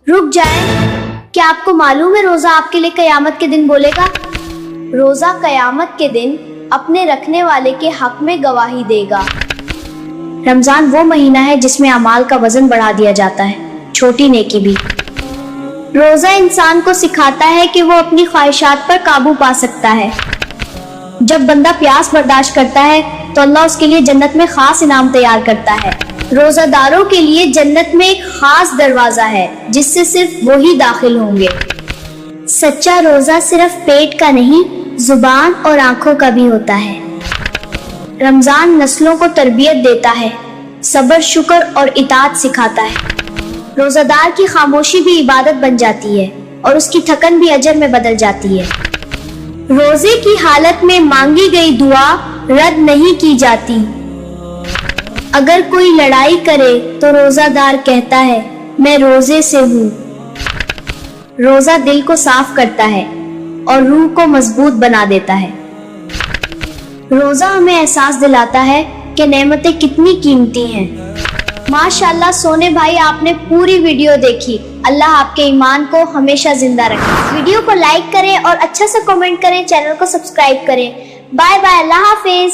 रुक जाए, क्या आपको मालूम है रोजा आपके लिए कयामत के दिन बोलेगा? रोजा कयामत के दिन अपने रखने वाले के हक में गवाही देगा। रमजान वो महीना है जिसमें अमाल का वजन बढ़ा दिया जाता है, छोटी नेकी भी। रोजा इंसान को सिखाता है कि वो अपनी ख्वाहिशात पर काबू पा सकता है। जब बंदा प्यास बर्दाश्त करता है तो अल्लाह उसके लिए जन्नत में खास इनाम तैयार करता है। रोजादारों के लिए जन्नत में एक खास दरवाजा है जिससे सिर्फ वो ही दाखिल होंगे। सच्चा रोजा सिर्फ पेट का नहीं, जुबान और आंखों का भी होता है। रमजान नस्लों को तरबियत देता है, सब्र, शुक्र और इताअत सिखाता है। रोजादार की खामोशी भी इबादत बन जाती है और उसकी थकन भी अजर में बदल जाती है। रोजे की हालत में मांगी गई दुआ रद्द नहीं की जाती। अगर कोई लड़ाई करे तो रोजादार कहता है, मैं रोजे से हूँ। रोजा दिल को साफ करता है और रूह को मजबूत बना देता है। रोजा हमें एहसास दिलाता है कि नेमतें कितनी कीमती हैं। माशाल्लाह सोने भाई, आपने पूरी वीडियो देखी। अल्लाह आपके ईमान को हमेशा जिंदा रखे। वीडियो को लाइक करें और अच्छा सा कमेंट करें, चैनल को सब्सक्राइब करें। बाय बाय, अल्लाह हाफिज।